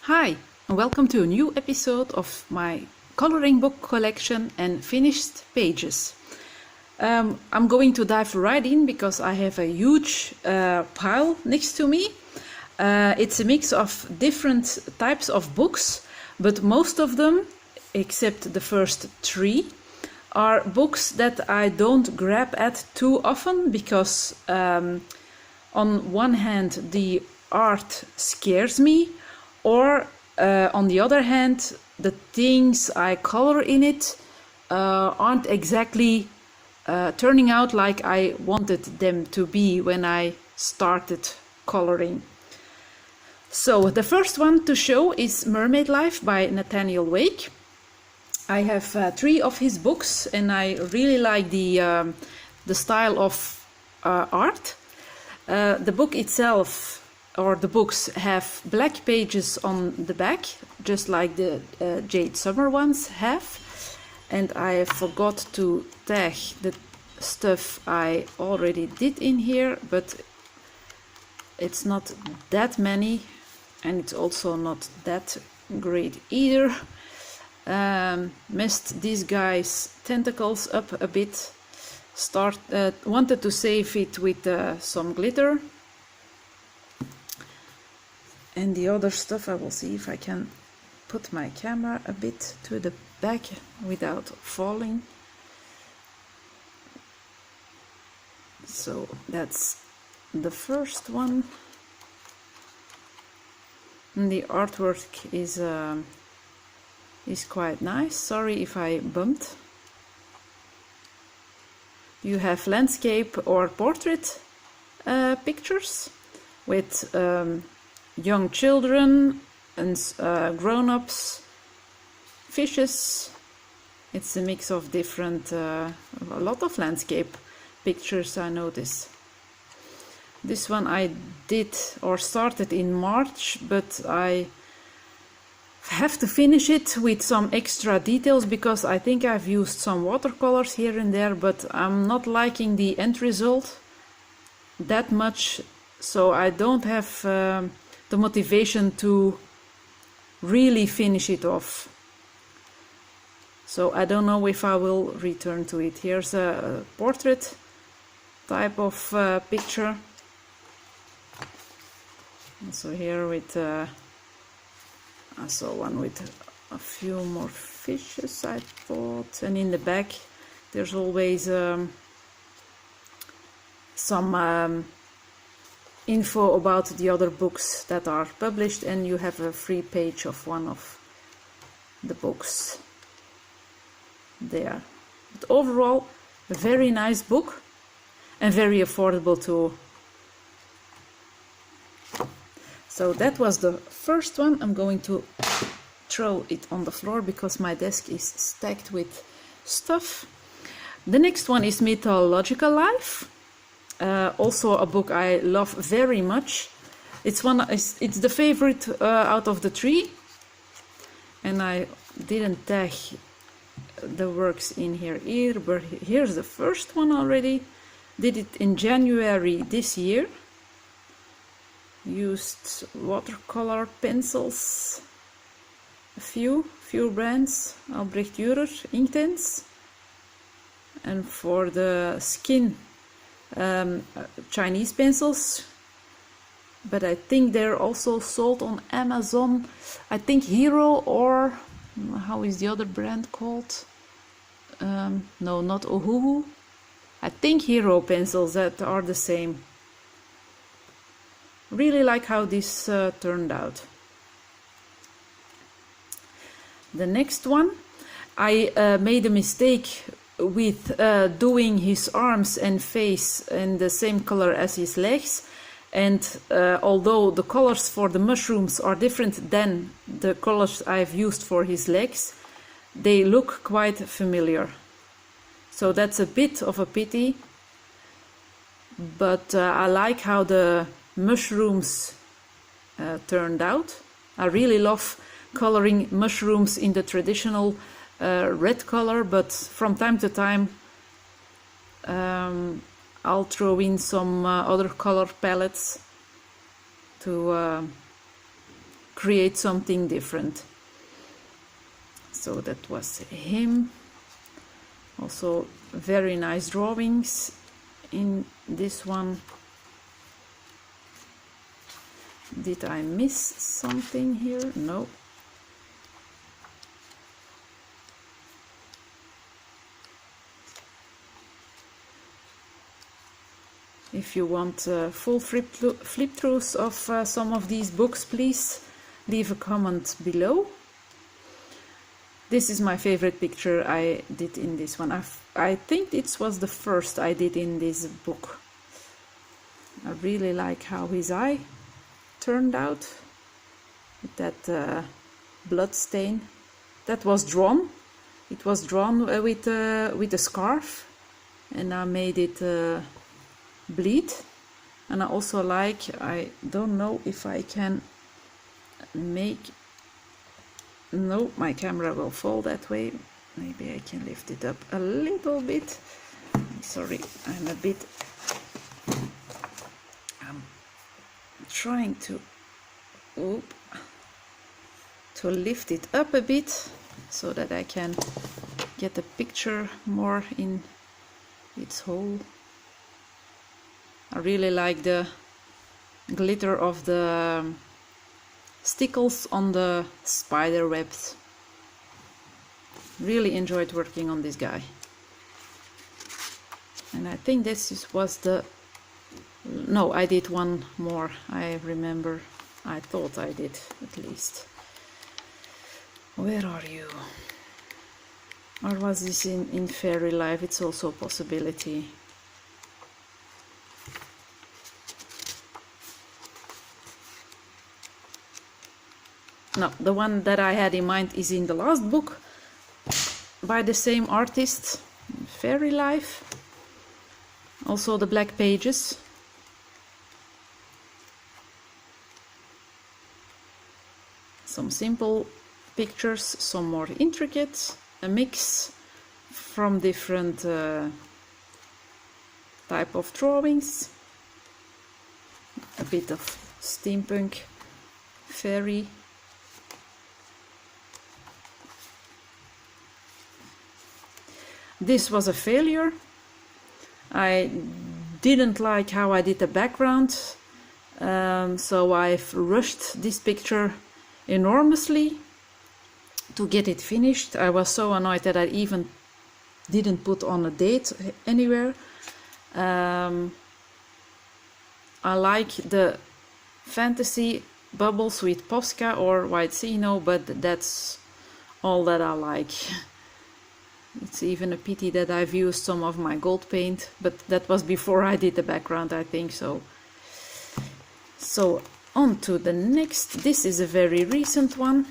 Hi, and welcome to a new episode of my coloring book collection and finished pages. I'm going to dive right in because I have a huge pile next to me. It's a mix of different types of books, but most of them, except the first three, are books that I don't grab at too often because on one hand the art scares me, or on the other hand the things I color in it aren't exactly turning out like I wanted them to be when I started coloring. So the first one to show is Mermaid Life by Nathaniel Wake. I have three of his books and I really like the style of art. The book itself, or the books, have black pages on the back, just like the Jade Summer ones have. And I forgot to tag the stuff I already did in here, but it's not that many, and it's also not that great either. Messed these guys' tentacles up a bit. Wanted to save it with some glitter. And the other stuff, I will see if I can put my camera a bit to the back without falling. So that's the first one. And the artwork is quite nice. Sorry if I bumped. You have landscape or portrait pictures with young children and grown-ups, fishes. It's a mix of different, a lot of landscape pictures, I notice. This one I did or started in March, but I have to finish it with some extra details because I think I've used some watercolors here and there, but I'm not liking the end result that much, so I don't have the motivation to really finish it off. So I don't know if I will return to it. Here's a portrait type of picture. So here with I saw one with a few more fishes I thought, and in the back there's always some info about the other books that are published, and you have a free page of one of the books there. But overall, a very nice book and very affordable too. So that was the first one. I'm going to throw it on the floor because my desk is stacked with stuff. The next one is Mythological Life. Also a book I love very much. It's the favorite out of the three, and I didn't tag the works in here either, but here's the first one already. Did it in January this year. Used watercolor pencils, a few brands, Albrecht Dürer Inktense, and for the skin Chinese pencils, but I think they're also sold on Amazon. I think Hero, or how is the other brand called? No, not Ohuhu. I think Hero pencils that are the same. Really like how this turned out. The next one, I made a mistake with doing his arms and face in the same color as his legs, and although the colors for the mushrooms are different than the colors I've used for his legs, they look quite familiar. So that's a bit of a pity, but I like how the mushrooms turned out. I really love coloring mushrooms in the traditional red color, but from time to time I'll throw in some other color palettes to create something different. So that was him. Also very nice drawings in this one. Did I miss something here? No. If you want full flip-throughs of some of these books, please leave a comment below. This is my favorite picture I did in this one. I think it was the first I did in this book. I really like how his eye turned out with that blood stain. That was drawn. It was drawn with a scarf, and I made it bleed. And I also like, I don't know if I can make, no, my camera will fall that way. Maybe I can lift it up a little bit. Sorry, I'm a bit, I'm trying to lift it up a bit so that I can get the picture more in its whole. I really like the glitter of the stickles on the spider webs. Really enjoyed working on this guy. And I think was the... No, I did one more, I remember. I thought I did, at least. Where are you? Or was this in Faerie Life? It's also a possibility. No, the one that I had in mind is in the last book by the same artist, Faerie Life. Also the black pages. Some simple pictures, some more intricate, a mix from different type of drawings. A bit of steampunk, fairy. This was a failure. I didn't like how I did the background, so I've rushed this picture enormously to get it finished. I was so annoyed that I even didn't put on a date anywhere. I like the fantasy bubbles with Posca or White Sino, but that's all that I like. It's even a pity that I've used some of my gold paint, but that was before I did the background, I think so. So on to the next. This is a very recent one.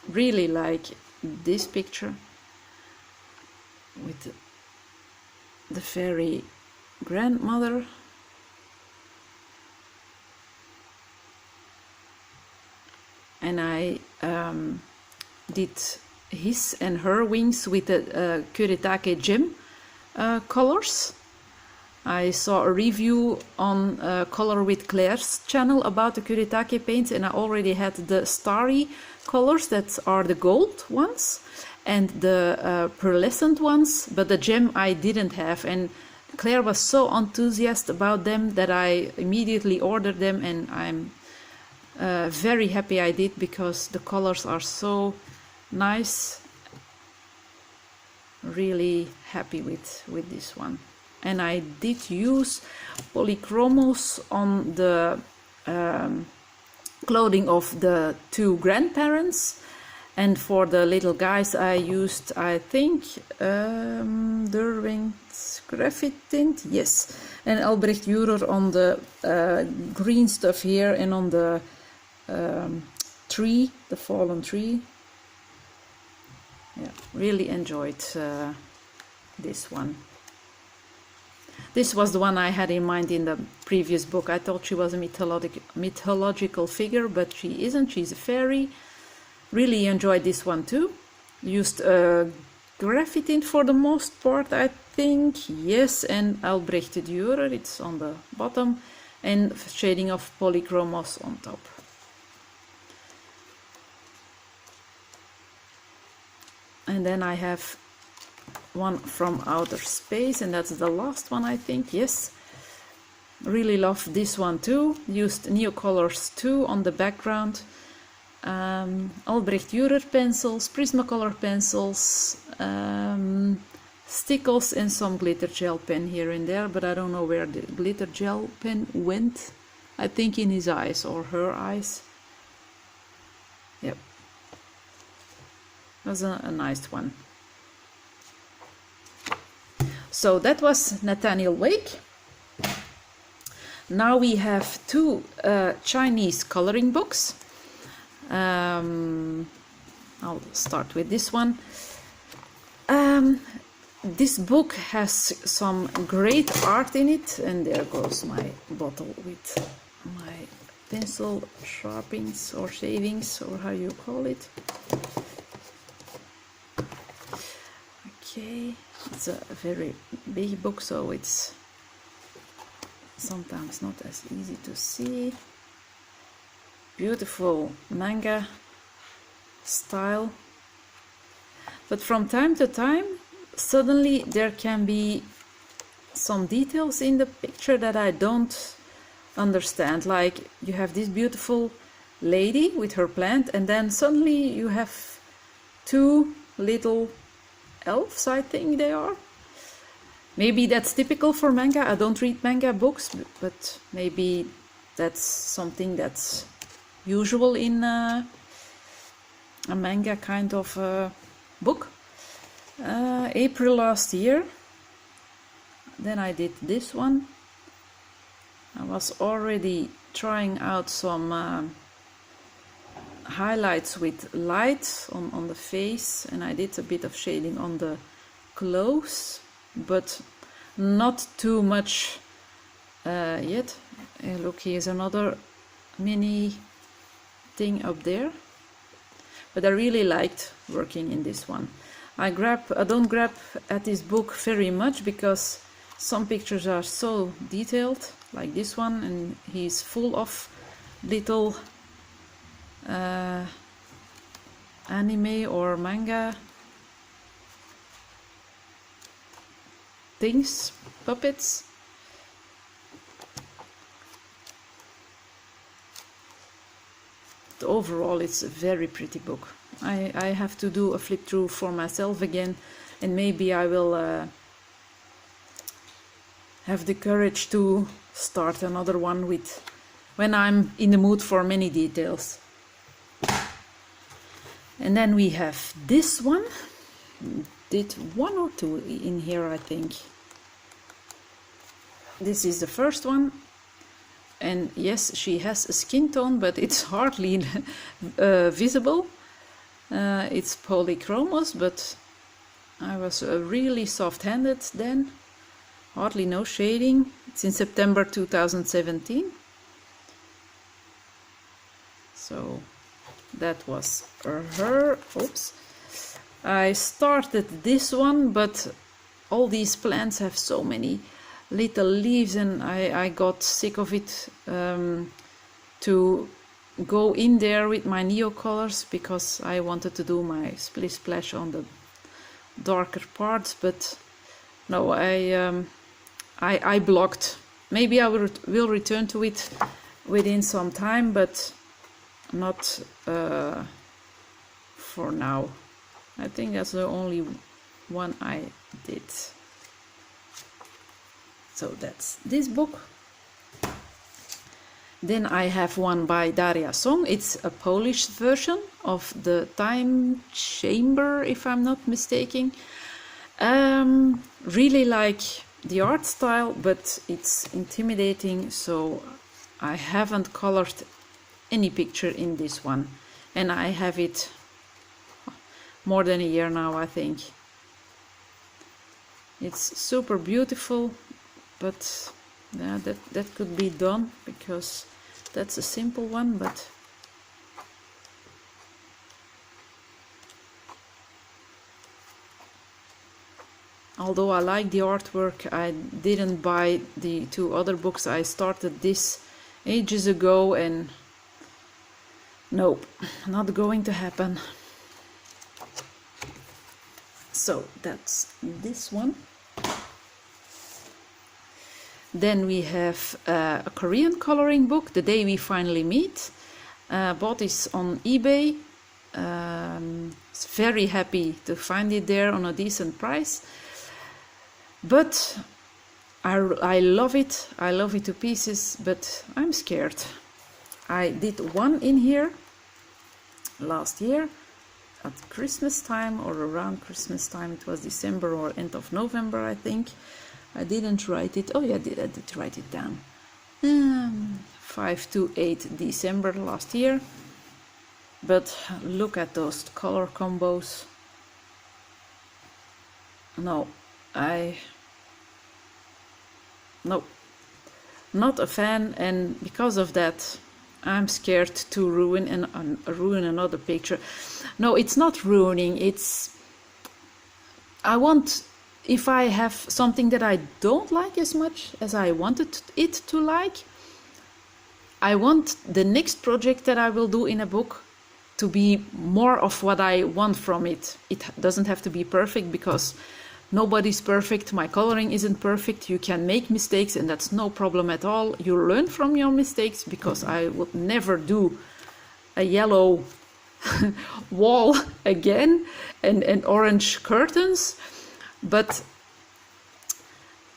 Really like this picture with the fairy grandmother. And I did his and her wings with the Kuretake gem colors. I saw a review on Color with Claire's channel about the Kuretake paints, and I already had the starry colors that are the gold ones and the pearlescent ones, but the gem I didn't have, and Claire was so enthusiastic about them that I immediately ordered them, and I'm very happy I did, because the colors are so nice. Really happy with this one. And I did use polychromos on the clothing of the two grandparents, and for the little guys I used, I think, Derwent's graphite tint, yes, and Albrecht Dürer on the green stuff here, and on the tree, the fallen tree. Yeah, really enjoyed this one. This was the one I had in mind in the previous book. I thought she was a mythological figure, but she isn't. She's a fairy. Really enjoyed this one too. Used graphite tint for the most part, I think. Yes, and Albrecht Dürer, it's on the bottom, and shading of polychromos on top. And then I have one from outer space, and that's the last one, I think. Yes, really love this one too. Used Neocolors too on the background. Albrecht Dürer pencils, Prismacolor pencils, stickles, and some glitter gel pen here and there, but I don't know where the glitter gel pen went. I think in his eyes or her eyes. Yep, was a nice one. So that was Nathaniel Wake. Now we have two Chinese coloring books. I'll start with this one. This book has some great art in it, and there goes my bottle with my pencil sharpenings or shavings, or how you call it. Okay, it's a very big book, so it's sometimes not as easy to see. Beautiful manga style, but from time to time suddenly there can be some details in the picture that I don't understand. Like you have this beautiful lady with her plant, and then suddenly you have two little elves, I think they are. Maybe that's typical for manga. I don't read manga books, but maybe that's something that's usual in a manga kind of book. April last year, then I did this one. I was already trying out some highlights with light on the face, and I did a bit of shading on the clothes, but not too much yet. Look, here's another mini thing up there, but I really liked working in this one. I don't grab at this book very much because some pictures are so detailed, like this one, and he's full of little anime or manga things, puppets. But overall it's a very pretty book. I have to do a flip through for myself again, and maybe I will have the courage to start another one when I'm in the mood for many details. And then we have this one. Did one or two in here, I think. This is the first one, and yes, she has a skin tone, but it's hardly visible. It's polychromos, but I was really soft-handed then. Hardly no shading. It's in September 2017. So that was her. Oops. I started this one, but all these plants have so many little leaves, and I got sick of it to go in there with my Neocolors, because I wanted to do my splish splash on the darker parts, but no, I blocked. Maybe I will return to it within some time, but not for now. I think that's the only one I did. So that's this book. Then I have one by Daria Song. It's a Polish version of the Time Chamber, if I'm not mistaken. Really like the art style, but it's intimidating, so I haven't colored any picture in this one. And I have it more than a year now, I think. It's super beautiful, but yeah, that could be done, because that's a simple one, but although I like the artwork, I didn't buy the two other books. I started this ages ago, and nope, not going to happen. So that's this one. Then we have a Korean coloring book, The Day We Finally Meet. Bought this on eBay. Was very happy to find it there on a decent price. But I love it. I love it to pieces, but I'm scared. I did one in here last year at Christmas time, or around Christmas time. It was December or end of November, I think. I didn't write it. Oh yeah, I did write it down. 5 to 8 December last year. But look at those color combos. No, not a fan, and because of that I'm scared to ruin another picture. No, it's not ruining, it's I want, if I have something that I don't like as much as I wanted it to like, I want the next project that I will do in a book to be more of what I want from it. It doesn't have to be perfect, because nobody's perfect. My coloring isn't perfect. You can make mistakes, and that's no problem at all. You learn from your mistakes, because I would never do a yellow wall again and orange curtains. But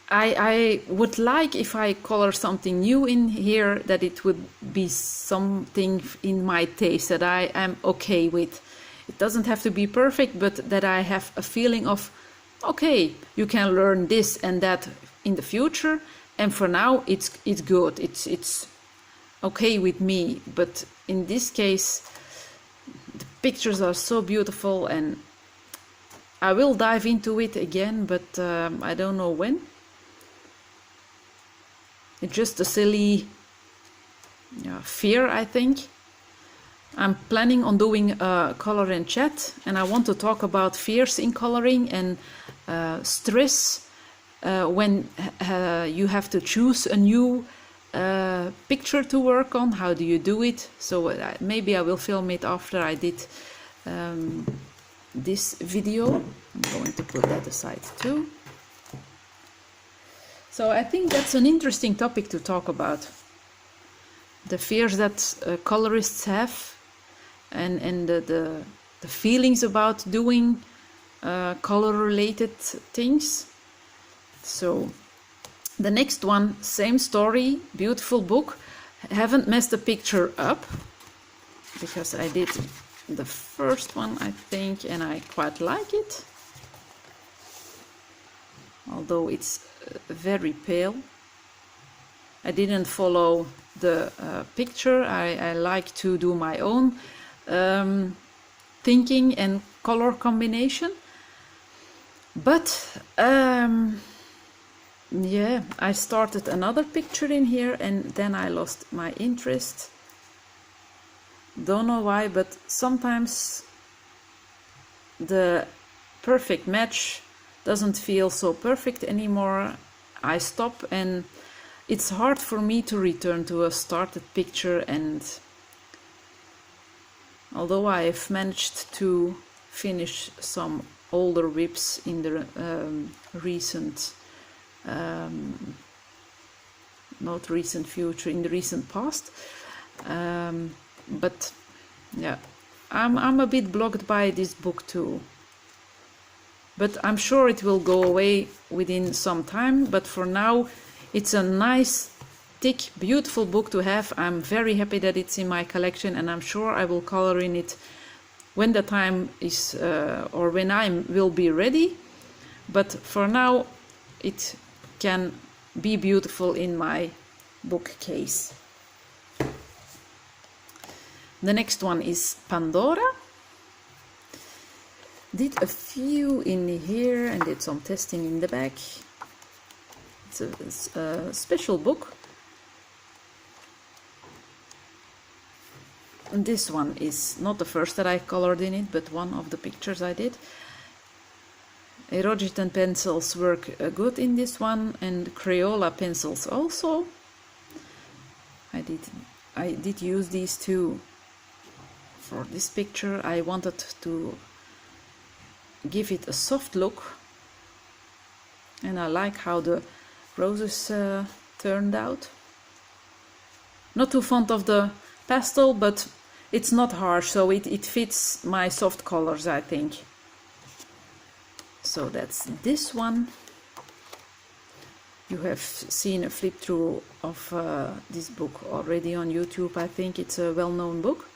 I would like, if I color something new in here, that it would be something in my taste that I am okay with. It doesn't have to be perfect, but that I have a feeling of, okay, you can learn this and that in the future, and for now it's good. It's okay with me. But in this case, the pictures are so beautiful, and I will dive into it again, but I don't know when. It's just a silly fear, I think. I'm planning on doing a color and chat, and I want to talk about fears in coloring and stress when you have to choose a new picture to work on. How do you do it? So maybe I will film it after I did this video. I'm going to put that aside too. So I think that's an interesting topic to talk about. The fears that colorists have, and the feelings about doing color-related things. So the next one, same story, beautiful book. Haven't messed the picture up, because I did the first one, I think, and I quite like it. Although it's very pale. I didn't follow the picture. I like to do my own thinking and color combination. But yeah, I started another picture in here, and then I lost my interest. Don't know why, but sometimes the perfect match doesn't feel so perfect anymore. I stop, and it's hard for me to return to a started picture. And although I've managed to finish some older whips in the recent not recent future, in the recent past, but yeah, I'm a bit blocked by this book too. But I'm sure it will go away within some time. But for now, it's a nice, thick, beautiful book to have. I'm very happy that it's in my collection, and I'm sure I will color in it when the time is, or when I will be ready. But for now, it can be beautiful in my bookcase. The next one is Pandora. Did a few in here and did some testing in the back. It's a special book. And this one is not the first that I colored in it, but one of the pictures I did. Erogetan pencils work good in this one, and Crayola pencils also. I did use these two for this picture. I wanted to give it a soft look, and I like how the roses turned out. Not too fond of the pastel, but it's not harsh, so it fits my soft colors, I think. So that's this one. You have seen a flip through of this book already on YouTube. I think it's a well-known book.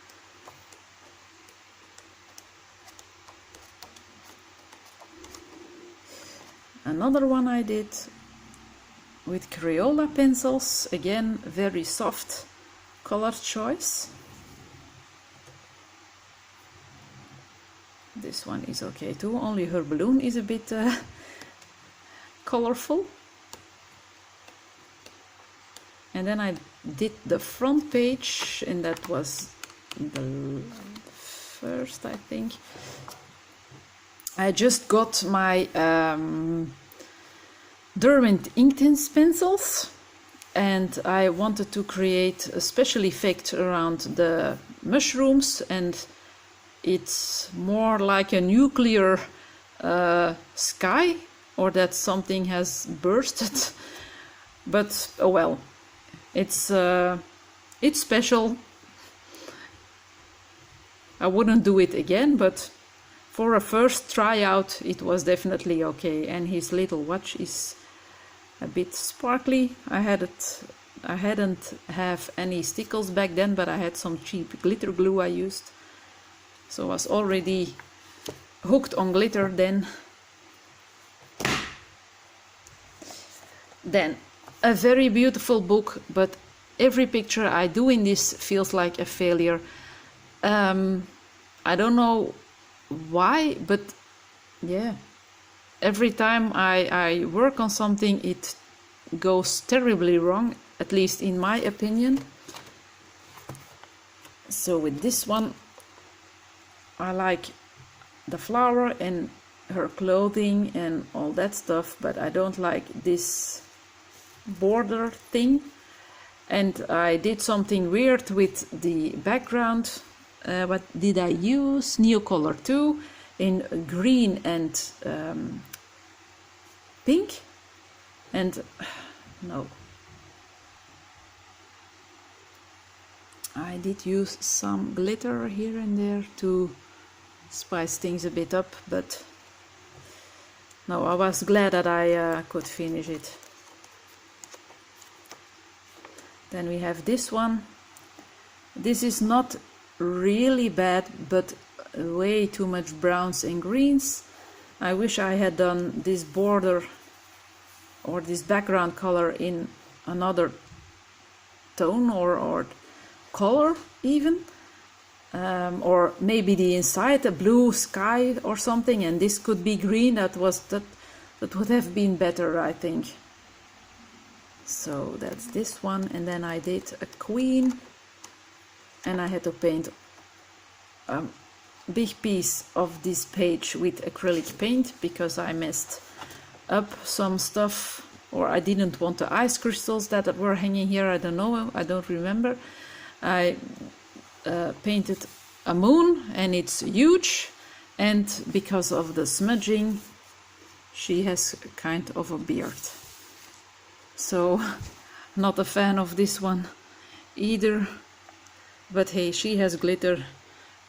Another one I did with Crayola pencils, again very soft color choice. This one is okay too, only her balloon is a bit colorful. And then I did the front page, and that was the first, I think. I just got my Derwent Inktense pencils, and I wanted to create a special effect around the mushrooms, and it's more like a nuclear sky, or that something has bursted. But oh well, it's special. I wouldn't do it again, but for a first tryout it was definitely okay. And his little watch is a bit sparkly. I hadn't have any stickles back then, but I had some cheap glitter glue I used, so I was already hooked on glitter then. Then a very beautiful book, but every picture I do in this feels like a failure. I don't know why, but yeah, every time I work on something it goes terribly wrong, at least in my opinion. So with this one I like the flower and her clothing and all that stuff, but I don't like this border thing. And I did something weird with the background. What did I use? Neocolor 2 in green and pink. And no, I did use some glitter here and there to spice things a bit up, but no, I was glad that I could finish it. Then we have this one. This is not really bad, but way too much browns and greens. I wish I had done this border or this background color in another tone or color even, or maybe the inside a blue sky or something, and this could be green. That would have been better, I think. So that's this one. And then I did a queen, and I had to paint a big piece of this page with acrylic paint because I messed up some stuff, or I didn't want the ice crystals that were hanging here. I don't know, I don't remember. I painted a moon, and it's huge, and because of the smudging she has kind of a beard. So not a fan of this one either, but hey, she has glitter.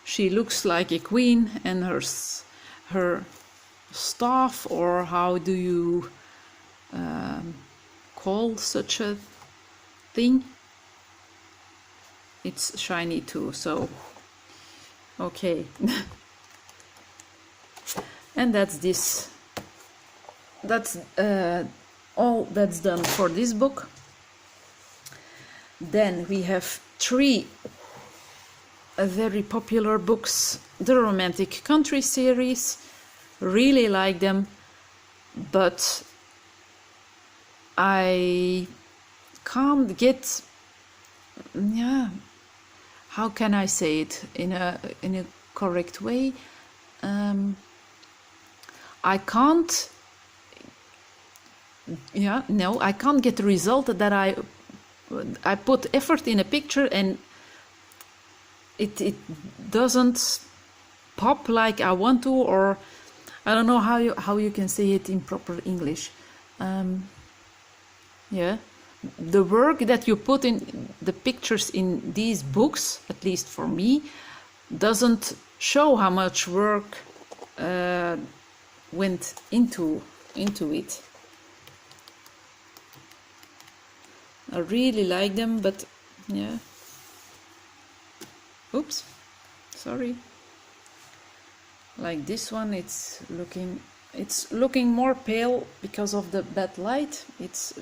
She looks like a queen, and her staff, or how do you call such a thing, it's shiny too, so okay. And that's this. That's all that's done for this book. Then we have 3 very popular books. The Romantic Country series, really like them, but I can't get, yeah, how can I say it in a correct way? I can't, yeah, no, I can't get the result that I put effort in a picture and it doesn't pop like I want to, or I don't know how you can say it in proper English. Yeah, the work that you put in the pictures in these books, at least for me, doesn't show how much work went into it. I really like them, but yeah. Oops, sorry. Like this one, it's looking more pale because of the bad light. It's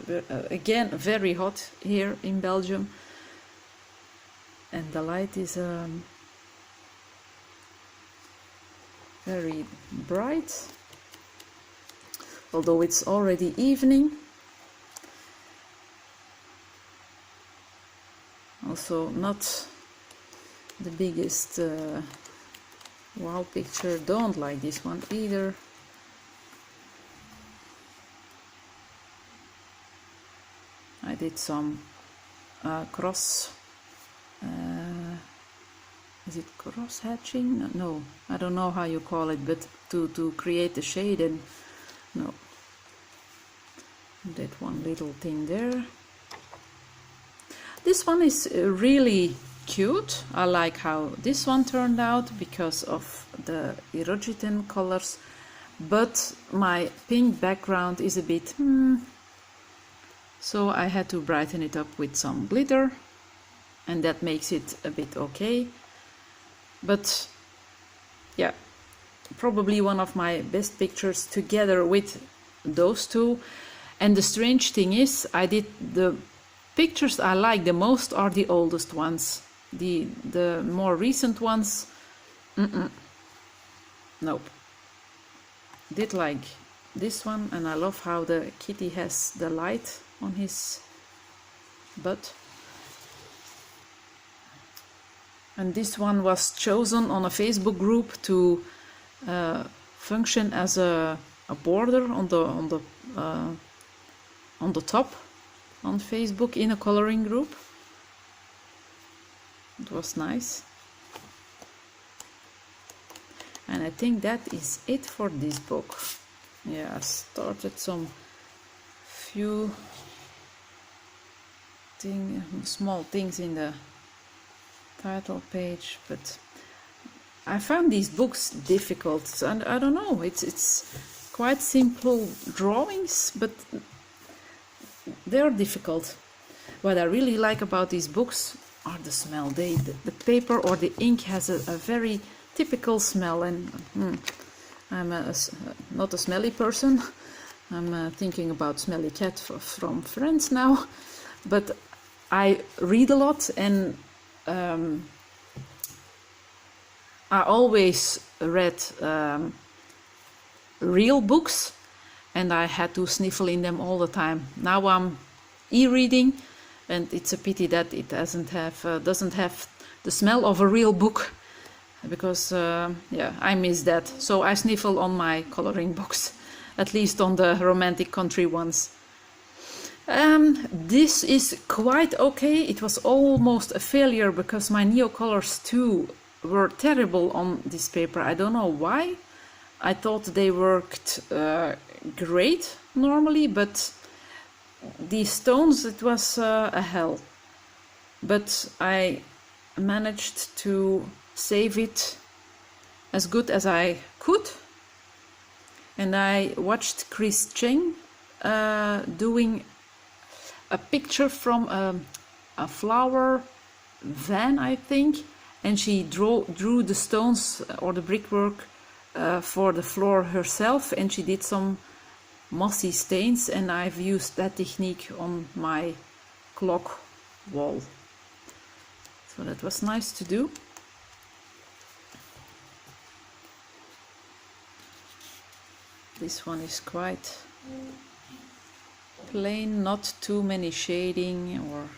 again very hot here in Belgium, and the light is very bright, although it's already evening. Also not the biggest wow picture. Don't like this one either. I did some cross is it cross hatching? No, I don't know how you call it, but to create the shade, and no, that one little thing there. This one is really cute. I like how this one turned out because of the erogen colors, but my pink background is a bit so I had to brighten it up with some glitter, and that makes it a bit okay. But yeah, probably one of my best pictures together with those two. And the strange thing is, I did the pictures I like the most are the oldest ones. The more recent ones, nope. Did like this one, and I love how the kitty has the light on his butt. And this one was chosen on a Facebook group to function as a border on the top on Facebook in a coloring group. It was nice. And I think that is it for this book. Yeah, I started some few small things in the title page, but I found these books difficult, and I don't know, it's quite simple drawings, but they're difficult. What I really like about these books are the smell. The paper or the ink has a very typical smell, and I'm not a smelly person. I'm thinking about Smelly Cat from Friends now, but I read a lot, and I always read real books, and I had to sniffle in them all the time. Now I'm e-reading, and it's a pity that it doesn't have the smell of a real book, because yeah, I miss that. So I sniffle on my coloring books, at least on the romantic country ones. This is quite okay. It was almost a failure because my Neocolors too were terrible on this paper. I don't know why. I thought they worked great normally, but these stones, it was a hell. But I managed to save it as good as I could. And I watched Chris Cheng doing a picture from a flower van, I think, and she drew the stones or the brickwork for the floor herself, and she did some mossy stains, and I've used that technique on my clock wall. So that was nice to do. This one is quite plain, not too many shading or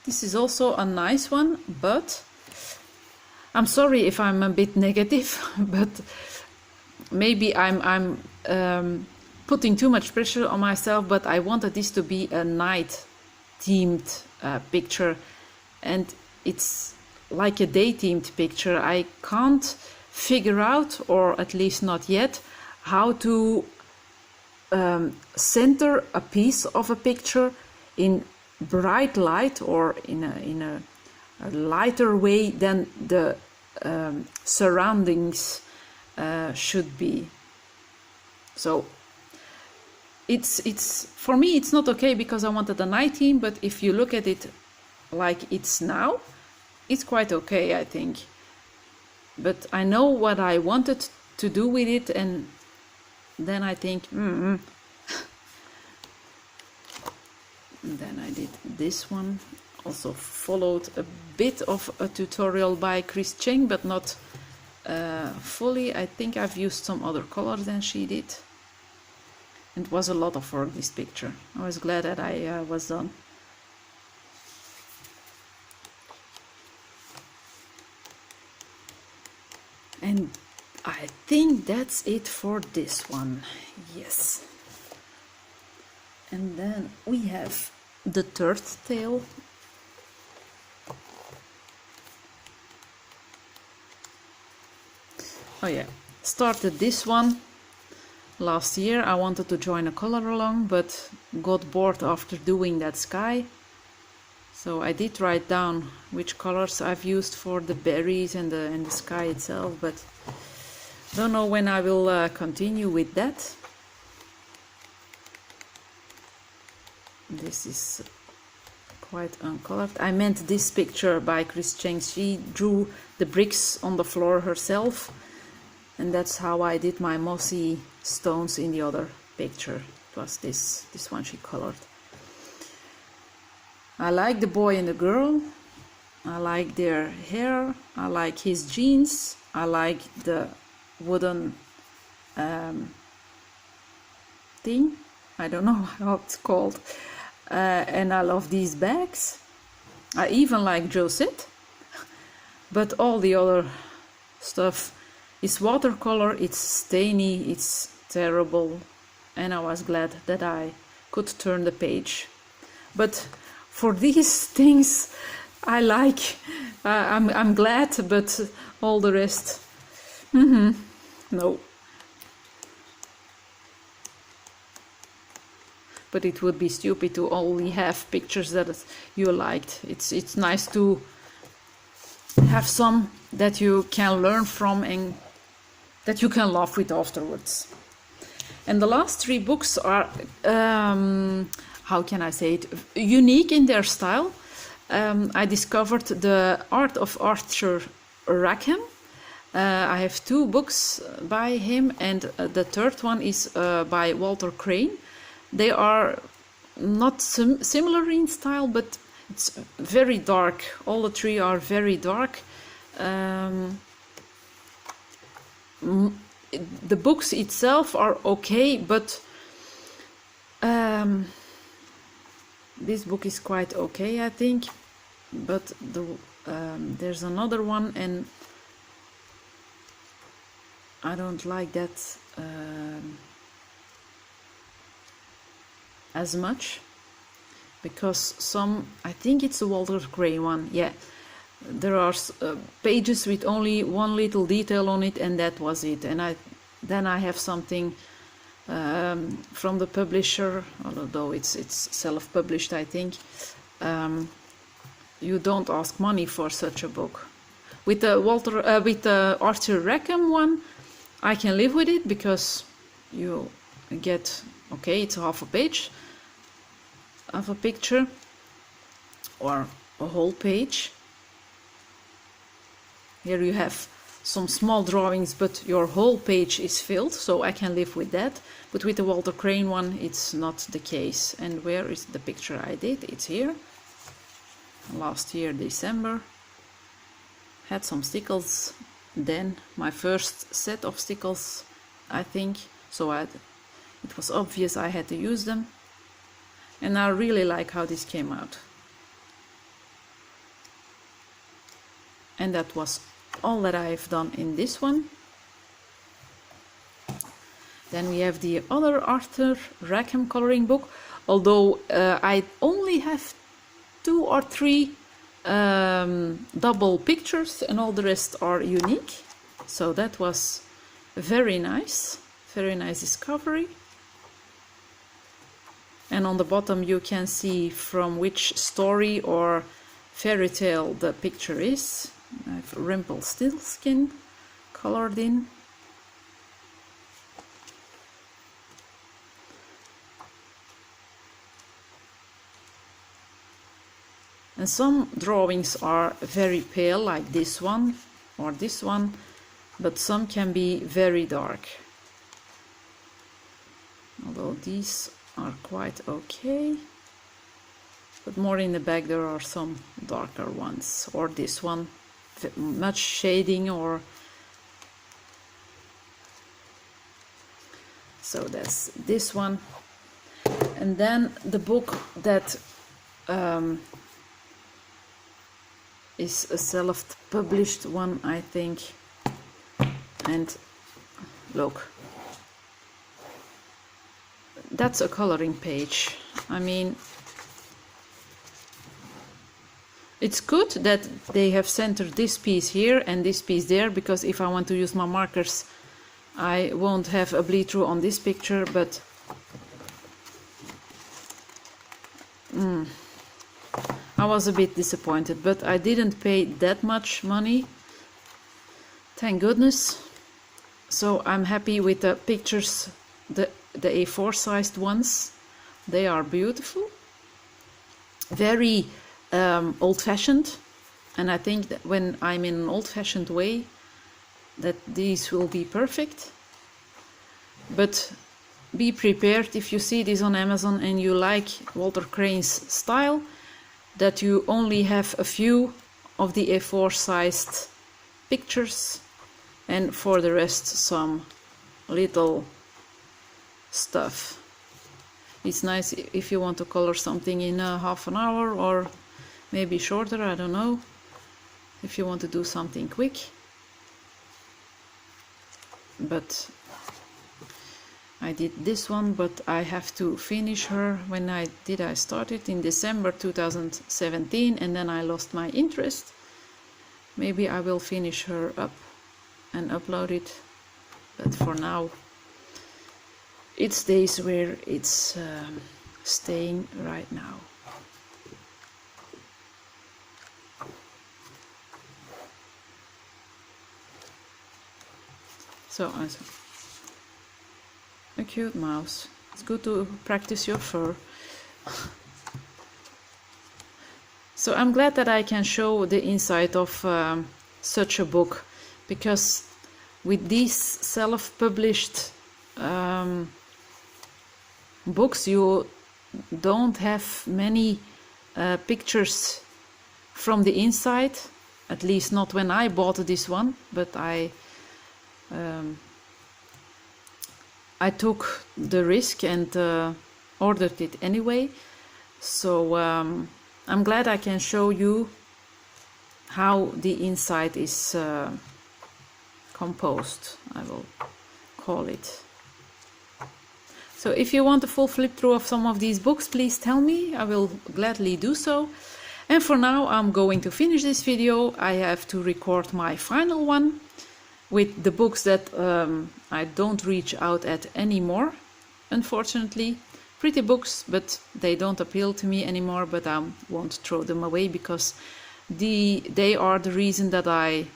this is also a nice one, but I'm sorry if I'm a bit negative, but maybe I'm putting too much pressure on myself, but I wanted this to be a night themed picture, and it's like a day-themed picture. I can't figure out, or at least not yet, how to center a piece of a picture in bright light or in a lighter way than the surroundings should be. So it's for me it's not okay, because I wanted a night theme, but if you look at it like it's now, it's quite okay, I think. But I know what I wanted to do with it, and then I think and then I did this one. Also followed a bit of a tutorial by Chris Cheng, but not fully. I think I've used some other colors than she did. It was a lot of work, this picture. I was glad that I was done. And I think that's it for this one. Yes. And then we have the third tail. Oh yeah, started this one last year. I wanted to join a color along, but got bored after doing that sky. So I did write down which colors I've used for the berries and the sky itself, but don't know when I will continue with that. This is quite uncolored. I meant this picture by Chris Cheng. She drew the bricks on the floor herself, and that's how I did my mossy stones in the other picture. It was this one she colored. I like the boy and the girl. I like their hair. I like his jeans. I like the wooden thing. I don't know how it's called. And I love these bags. I even like Josette. But all the other stuff is watercolor. It's stainy. It's terrible. And I was glad that I could turn the page. But for these things, I like. I'm glad, but all the rest, no. But it would be stupid to only have pictures that you liked. It's nice to have some that you can learn from and that you can laugh with afterwards. And the last three books are, how can I say it, unique in their style. I discovered the art of Arthur Rackham. I have two books by him, and the third one is by Walter Crane. They are not similar in style, but it's very dark. All the three are very dark. The books itself are okay, but this book is quite okay, I think. But there's another one, and I don't like that as much, because I think it's a Walter Crane one, yeah, there are pages with only one little detail on it, and that was it. And then I have something from the publisher, although it's self-published, I think. You don't ask money for such a book. With the Arthur Rackham one, I can live with it, because you get, okay, it's half a page of a picture or a whole page. Here you have some small drawings, but your whole page is filled, so I can live with that. But with the Walter Crane one, it's not the case. And where is the picture I did? It's here. Last year, December. Had some stickles then, my first set of stickles, I think. So it was obvious I had to use them. And I really like how this came out. And that was all that I've done in this one. Then we have the other Arthur Rackham coloring book, although I only have 2 or 3 double pictures and all the rest are unique. So that was very nice discovery. And on the bottom you can see from which story or fairy tale the picture is. I have Rumpelstiltskin colored in. And some drawings are very pale, like this one or this one, but some can be very dark. Although these are quite okay. But more in the back there are some darker ones, or this one, much shading, or so that's this one. And then the book that is a self-published one, I think. And look, that's a coloring page. I mean, it's good that they have centered this piece here and this piece there, because if I want to use my markers I won't have a bleed through on this picture, but I was a bit disappointed, but I didn't pay that much money, thank goodness. So I'm happy with the pictures, the A4 sized ones. They are beautiful, very old-fashioned, and I think that when I'm in an old-fashioned way that these will be perfect. But be prepared, if you see this on Amazon and you like Walter Crane's style, that you only have a few of the A4 sized pictures, and for the rest some little stuff. It's nice if you want to color something in half an hour or maybe shorter, I don't know, if you want to do something quick. But I did this one, but I have to finish her. When I started in December 2017, and then I lost my interest. Maybe I will finish her up and upload it, but for now it stays where it's staying right now. So a cute mouse. It's good to practice your fur. So I'm glad that I can show the inside of such a book, because with these self-published books you don't have many pictures from the inside, at least not when I bought this one, but I took the risk and ordered it anyway. So I'm glad I can show you how the inside is composed, I will call it. So if you want a full flip through of some of these books, please tell me, I will gladly do so. And for now I'm going to finish this video. I have to record my final one with the books that I don't reach out at anymore, unfortunately. Pretty books, but they don't appeal to me anymore, but I won't throw them away, because they are the reason that I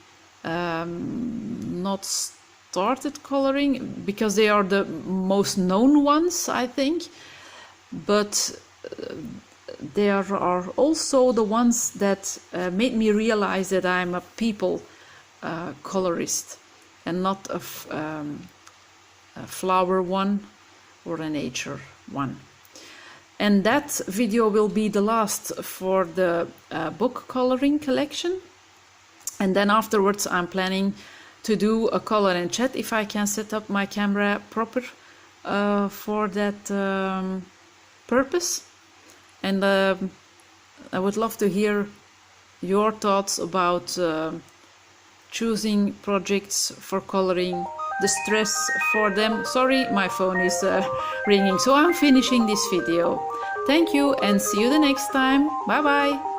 not started coloring, because they are the most known ones, I think. But there are also the ones that made me realize that I'm a people colorist and not a flower one or a nature one. And that video will be the last for the book coloring collection. And then afterwards I'm planning to do a color and chat, if I can set up my camera proper for that purpose. And I would love to hear your thoughts about choosing projects for coloring, the stress for them. Sorry, my phone is ringing, so I'm finishing this video. Thank you and see you the next time. Bye bye.